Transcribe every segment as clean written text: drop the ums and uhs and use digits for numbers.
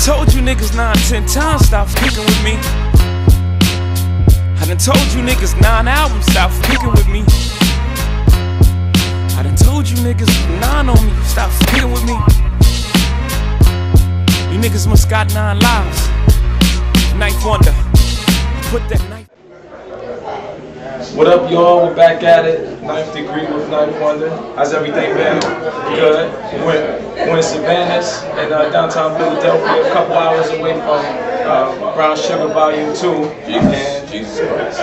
told you niggas 9, 10 times, stop fucking with me. I done told you niggas 9 albums, stop fucking with me. I done told you niggas 9 on me, stop fucking with me. You niggas must got 9 lives. Ninth Wonder, put that knife. What up, y'all? We're back at it. Ninth Degree with Ninth Wonder. How's everything been? Good. We're in Savannah in downtown Philadelphia, a couple hours away from Brown Sugar Volume 2. Jesus Christ.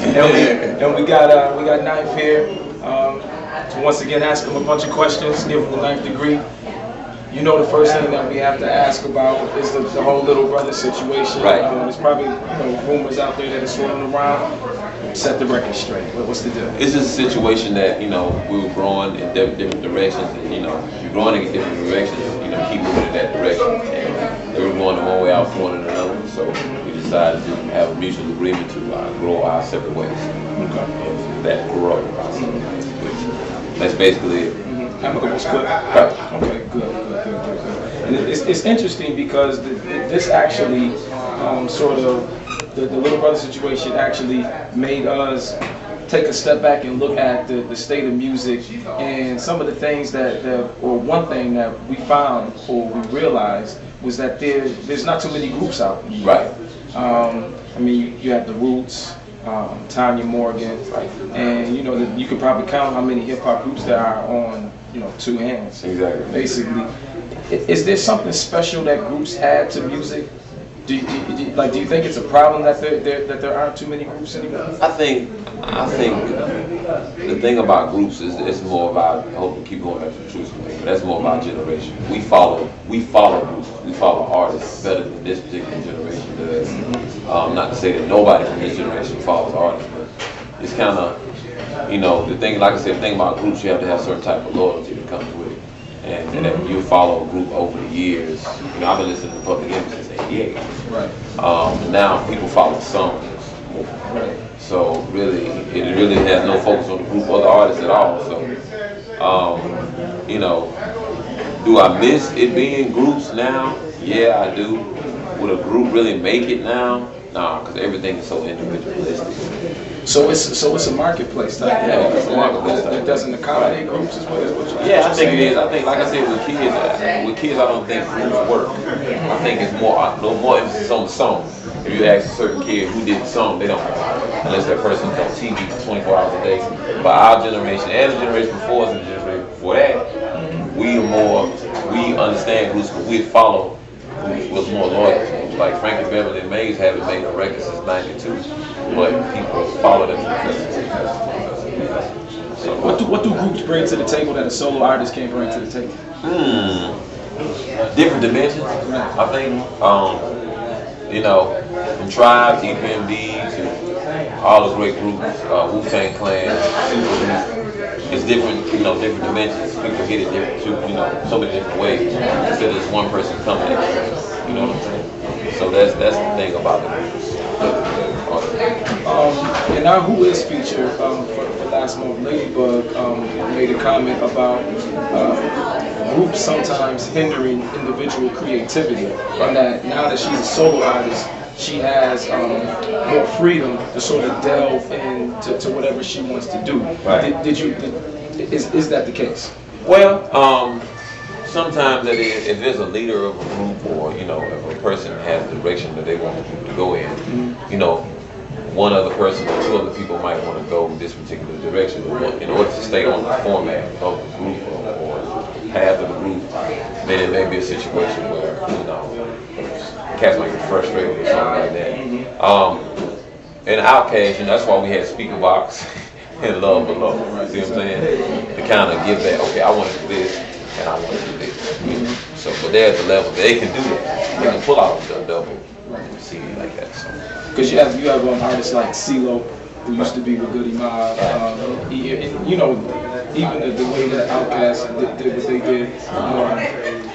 and we got Ninth here. To once again ask him a bunch of questions, give him the Ninth Degree. You know, the first thing that we have to ask about is the whole little brother situation. Right. There's probably rumors out there that are swirling around. Set the record straight. What's the deal? It's just a situation that, we were growing in different directions, and, you're growing in different directions, keep moving in that direction. And we were going one way, I was going in another, so we decided to have a mutual agreement to grow our separate ways. Okay. And that grow. That's basically it. Amicable split. Okay, good. And it's interesting because this actually sort of the little brother situation actually made us take a step back and look at the state of music and some of the things or one thing that we found or we realized was that there's not too many groups out there. Right. I mean, you have the Roots, Tanya Morgan, and you could probably count how many hip hop groups there are on 2 hands. Exactly. Basically, is there something special that groups add to music? Do you think it's a problem that there aren't too many groups anymore? I think the thing about groups is it's more about, I hope we keep going back to the truth, but that's more about generation. We follow groups, we follow artists better than this particular generation does. Not to say that nobody from this generation follows artists, but it's kind of, the thing, like I said, the thing about groups, you have to have a certain type of loyalty that comes with it. And that you follow a group over the years. I've been listening to Public Enemy since '88. Right. Now people follow songs. Right. So really, it really has no focus on the group or the artist at all. So, do I miss it being groups now? Yeah, I do. Would a group really make it now? Nah, because everything is so individualistic. So it's a marketplace type. Yeah, it's a marketplace type. It doesn't accommodate groups, is what you're Yeah, I think it is. I think, like I said, with kids, I don't think groups work. I think it's more emphasis on the song. If you ask a certain kid who did the song, they don't know, unless that person's on TV for 24 hours a day. But our generation and the generation before us and the generation before that, we understand groups, but we follow groups with more loyalty. Like Frankie Beverly and Mays haven't made a record since '92, but people follow them because. So, what do groups bring to the table that a solo artist can't bring to the table? Different dimensions, I think. From Tribe, EPMD to all the great groups, Wu-Tang Clan, it's different, different dimensions. People get it different too, so many different ways. Instead of just one person coming at you, you know what I'm saying? So that's the thing about the groups. And our Who Is feature for last month, Ladybug made a comment about groups sometimes hindering individual creativity, and that now that she's a solo artist, she has more freedom to sort of delve into whatever she wants to do. Right. Is that the case? Well, sometimes that is, if there's a leader of a group, or if a person has a direction that they want the group to go in, one other person or 2 other people might want to go this particular direction in order to stay on the format of the group or path of the group. Then it may be a situation where cats might get frustrated or something like that. In our case, that's why we had Speaker Box and Love Below. See what I'm saying? To kind of give that, okay, I want to do this and I want to do this. So, but they're at the level they can do that. They can pull out a double CD like that. So. Because you have artists like CeeLo, who used to be with Goody Mob. Even the way that Outkast did what they did.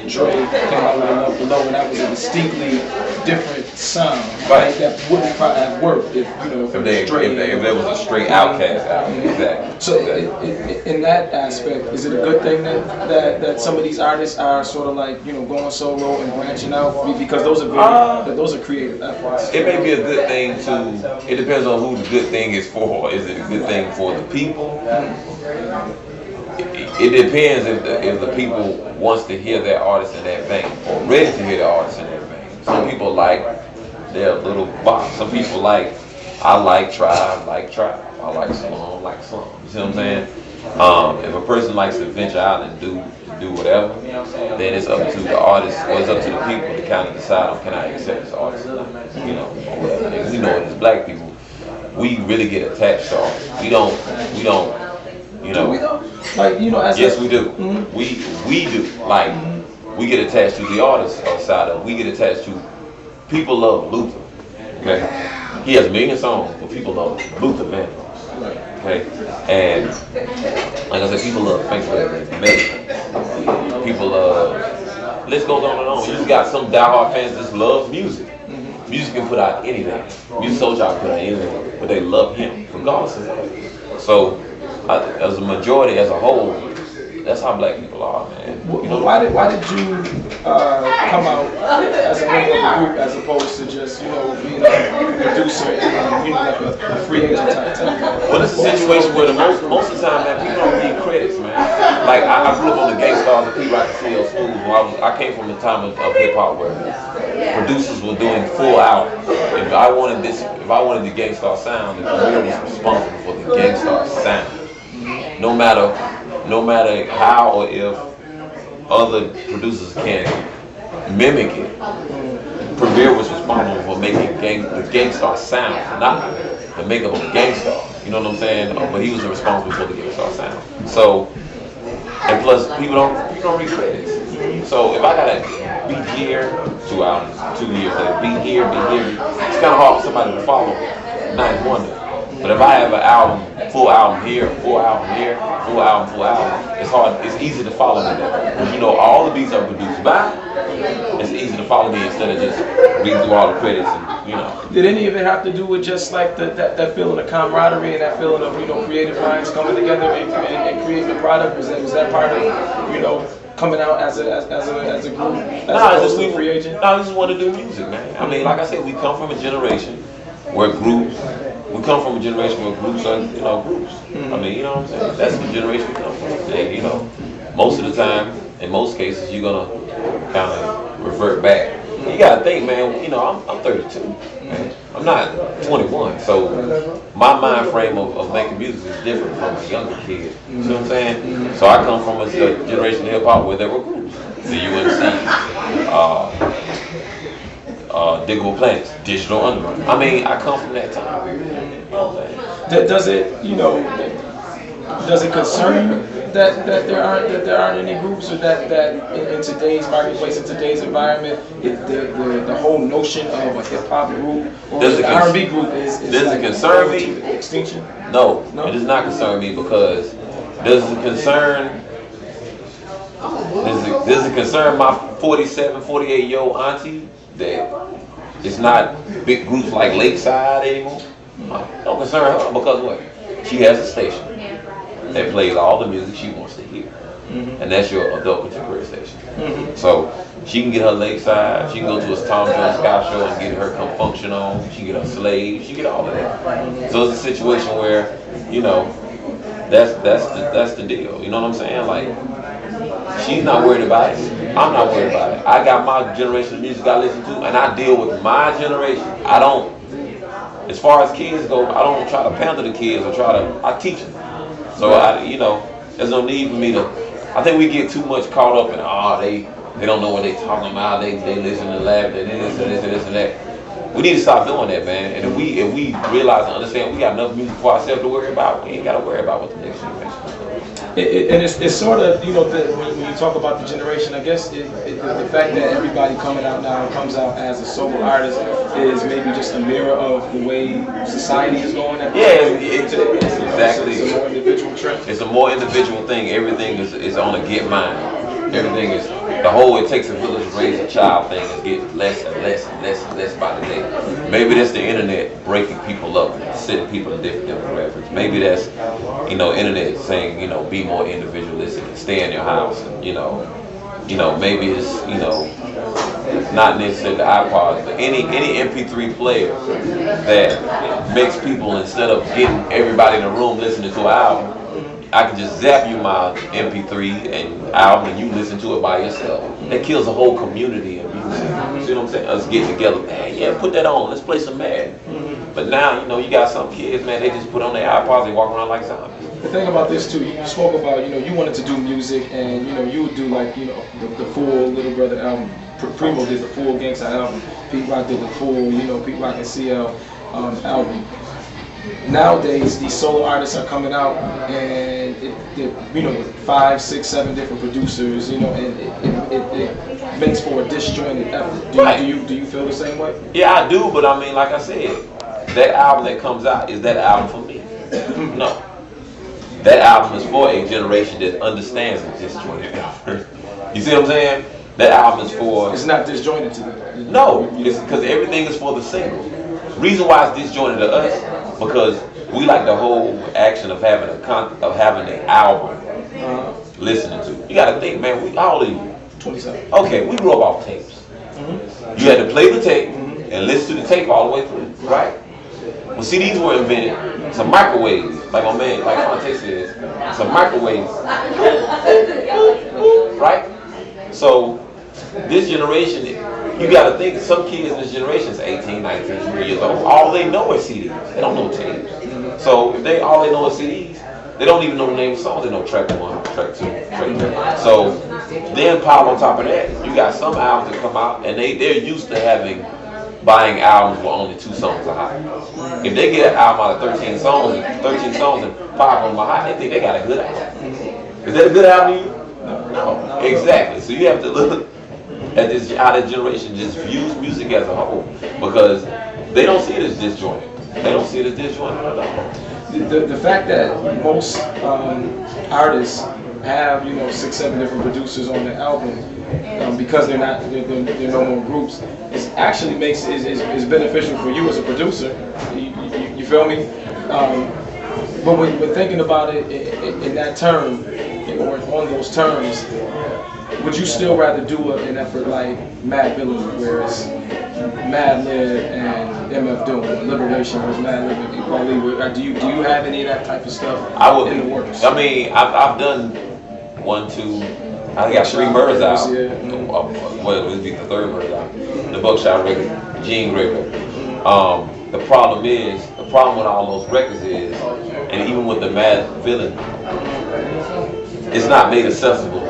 Dre came out with Enough Below, and that was a distinctly different sound, Right. That wouldn't probably have worked if if there was a straight Outkast album. Exactly. So in that aspect, is it a good thing that some of these artists are sort of like going solo and branching out because those are creative efforts? It may be a good thing to. It depends on who the good thing is for. Is it a good thing for the people? It depends if the people wants to hear that artist in that vein or ready to hear the artist in that vein. Some people like their little box. Some people like, I like Tribe, I like Slum, like Slum. You see what I'm saying? If a person likes to venture out and do whatever, then it's up to the artist or it's up to the people to kind of decide on can I accept this artist or not, or whatever. And we know as black people, we really get attached to artists. We don't. Yes, we do. Mm-hmm. We do. Like, we get attached to the artist side of it. We get attached to, people love Luther. Okay? He has a million songs, but people love Luther Vandross. Okay? And, like I said, people love Frank Medley. People love, list goes on and on. You just got some diehard fans that just love music. Music can put out anything. Music Soldier can put out anything, but they love him, regardless of that. So, as a majority, as a whole, that's how black people are, man. Why did you come out as a member of the group as opposed to just being a producer and like a free agent type thing? Well, it's a situation where most of the time, man, people don't give credits, man. Like I grew up on the Gangstar's and P. Rock and CL schools. I came from the time of hip hop where producers were doing full albums. If I wanted the Gangstar sound, the Premier was responsible for the Gangstar sound. No matter how or if other producers can mimic it, Premier was responsible for making the Gangstar sound, not the makeup of Gangstar. You know what I'm saying? But he was responsible for the Gangstar sound. So, and plus, people don't read credits. So if I gotta be here 2 hours, 2 years later, be here, it's kind of hard for somebody to follow Ninth Wonder. But if I have an album, full album here, full album here, full album, it's hard. It's easy to follow me there. When all the beats are produced by, it's easy to follow me instead of just reading through all the credits and Did any of it have to do with just like that feeling of camaraderie and that feeling of creative minds coming together and creating a product? Was that part of coming out as a group, as opposed to a free agent? No, I just want to do music, man. I mean, like I said, we come from a generation where groups are, groups. I mean, you know what I'm saying? That's the generation we come from. And, most of the time, in most cases, you're gonna kind of revert back. You gotta think, man, I'm 32. Man. I'm not 21, so my mind frame of making music is different from a younger kid. You see what I'm saying? So I come from a generation of hip hop where there were groups. The UMC, Diggable Planets, Digital Underground. I mean, I come from that time. Does it concern you that there aren't any groups, or that in today's marketplace, in today's environment, the whole notion of a hip hop group or an R&B group is does it concern me? Extinction? No, it does not concern me, because does it concern my 47, 48-year-old auntie that it's not big groups like Lakeside anymore? Don't concern her, because what? She has a station that plays all the music she wants to hear. And that's your adult contemporary station. So she can get her Lakeside, she can go to a Tom Jones Scott show and get her Come Function on, she can get her Slave, she can get all of that. So it's a situation where, that's the deal. You know what I'm saying? Like, she's not worried about it. I'm not worried about it. I got my generation of music I listen to, and I deal with my generation. I don't, as far as kids go, I don't try to pander the kids I teach them. So there's no need for me to. I think we get too much caught up in they don't know what they talking about. They listen to laugh. They this and that. We need to stop doing that, man. And if we realize and understand we got enough music for ourselves to worry about, we ain't got to worry about what the next generation is doing. And it's sort of, when you talk about the generation, I guess the fact that everybody coming out now comes out as a solo artist is maybe just a mirror of the way society is going. Exactly. It's a more individual trend. It's a more individual thing. Everything is on a get mine. Everything is the whole "it takes a village to raise a child" thing is getting less and less and less and less by the day. Maybe that's the internet breaking people up, setting people in different demographics. Maybe that's internet saying be more individualistic and stay in your house. And, maybe it's not necessarily the iPods, but any MP3 player that makes people, instead of getting everybody in the room listening to an album, I can just zap you my MP3 and album and you listen to it by yourself. That kills a whole community of music. See what I'm saying? Us getting together, man, yeah, put that on, let's play some Madden. But now, you got some kids, man, they just put on their iPods, they walk around like zombies. The thing about this too, you spoke about, you wanted to do music and, you would do like, the full Little Brother album. Primo did the full Gangsta album. Pete Rock did the full, Pete Rock and CL album. Nowadays, these solo artists are coming out and with 5, 6, 7 different producers, and it makes for a disjointed effort. Do you feel the same way? Yeah, I do, but I mean, like I said, that album that comes out, is that album for me? No. That album is for a generation that understands the disjointed effort. You see what I'm saying? That album is for... It's not disjointed to them. No, it's because everything is for the single. Reason why it's disjointed to us, because we like the whole action of having an album listening to. You got to think, man. How old are you? 27. Okay, we grew up off tapes. You had to play the tape and listen to the tape all the way through, right? When CDs were invented, some microwaves, like my man, like Fonte says, some microwaves, right? So this generation, you got to think, some kids in this generation is 18, 19 years old. All they know is CDs. They don't know tapes. So if all they know is CDs, they don't even know the name of songs. They know track 1, track 2, track 3. So then pile on top of that, you got some albums that come out and they're used to buying albums with only 2 songs are hot. If they get an album out of 13 songs and 5 of them are hot, they think they got a good album. Is that a good album to you? No. Exactly. So you have to look at how that generation just views music as a whole, because they don't see it as disjointed. They don't see it as disjointed at all. The fact that most artists have 6, 7 different producers on the album because they're no more groups, is beneficial for you as a producer. You feel me? But when thinking about it in that term, or on those terms, would you still rather do an effort like Mad Villain, where it's Mad Lib and MF Doom, Liberation was Mad Lib and Kweli? Do you have any of that type of stuff in the works? I mean, I've done 1, 2, I got 3 birds out. Yeah. Well, it would be the 3rd bird out. The Buckshot record, Gene Gray record. The problem with all those records is, and even with the Mad Villain, it's not made accessible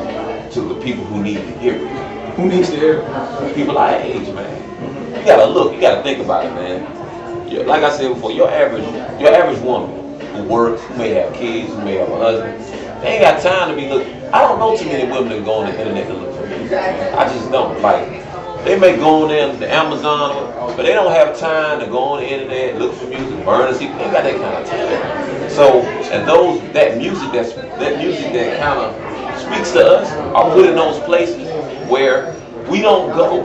to the people who need to hear it. Who needs to hear it? People our age, man. You gotta think about it, man. Like I said before, your average woman who works, who may have kids, who may have a husband, they ain't got time to be looking. I don't know too many women that go on the internet to look for music. I just don't. Like, they may go on there to Amazon, but they don't have time to go on the internet, look for music, burn and see. They ain't got that kind of time. So, and that music that kind of speaks to us are put in those places where we don't go.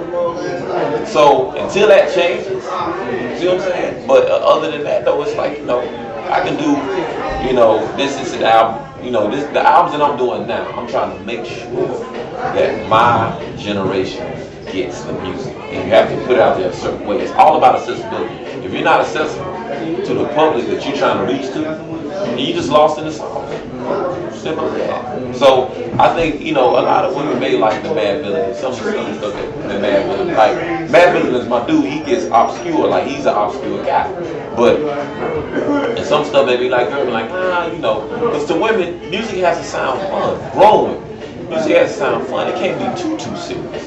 So until that changes, you see what I'm saying? But other than that, though, it's like, I can do, this is an album. The albums that I'm doing now, I'm trying to make sure that my generation gets the music. And you have to put it out there a certain way. It's all about accessibility. If you're not accessible to the public that you're trying to reach to, you just lost in the song. Simple as that. So I think, a lot of women may like the Mad Villain, some stuff that the Mad Villain. Like, Mad Villain is my dude, he gets obscure, like he's an obscure guy. But, and some stuff they be like, girl, like, because to women, music has to sound fun. Grown women, music has to sound fun. It can't be too serious.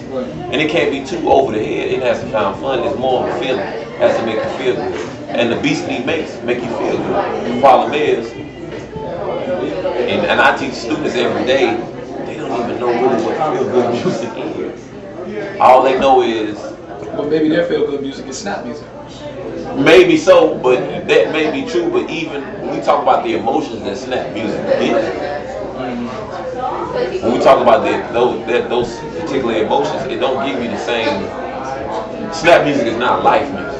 And it can't be too over the head. It has to sound fun. It's more of a feeling. It has to make you feel good. And the beats that he makes make you feel good. The problem is, and I teach students every day, they don't even know really what feel good music is. All they know is, well, maybe their feel good music is snap music. Maybe so, but that may be true. But even when we talk about the emotions that snap music is, when we talk about those particular emotions, it don't give you the same. Snap music is not life music.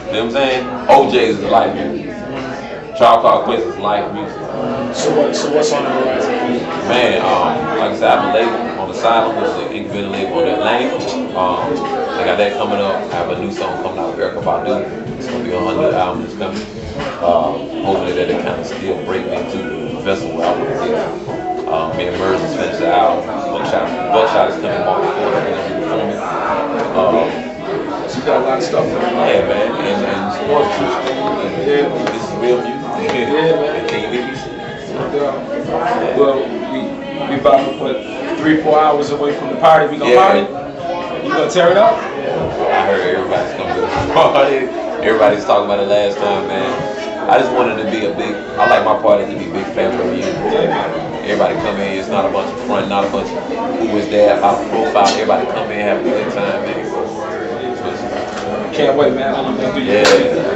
You know what I'm saying? OJ is life music. Tribe Called Quest is life music. So what's on the horizon for you? Man, like I said, I have a label on the Asylum, which is an independent label on Atlanta. I got that coming up. I have a new song coming out with breakup. It's gonna be a 100 album that's coming. Hopefully that it kind of still break me into the festival where I want to get. Me and Merz has finished the album. Buckshot is coming March 4th. We're gonna be performing. So you got a lot of stuff. Yeah, man, and sports too. Yeah, this is real music. Yeah, man. And TV. Well, we about to put 3-4 hours away from the party. We gonna party? You gonna tear it up? I heard everybody's coming to the party. Everybody's talking about it last time, man. I just wanted to be I like my party to be big family reunion. Everybody come in, it's not a bunch of front, not a bunch of who was there, about profile. Everybody come in, have a good time, man. Can't wait, man. I'm gonna do Yeah.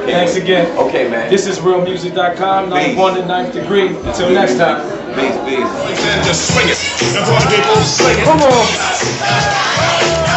Thanks again. Okay, man. This is realmusic.com, 91 to 9th degree. Until next time. Peace, peace. Just swing it. Come on.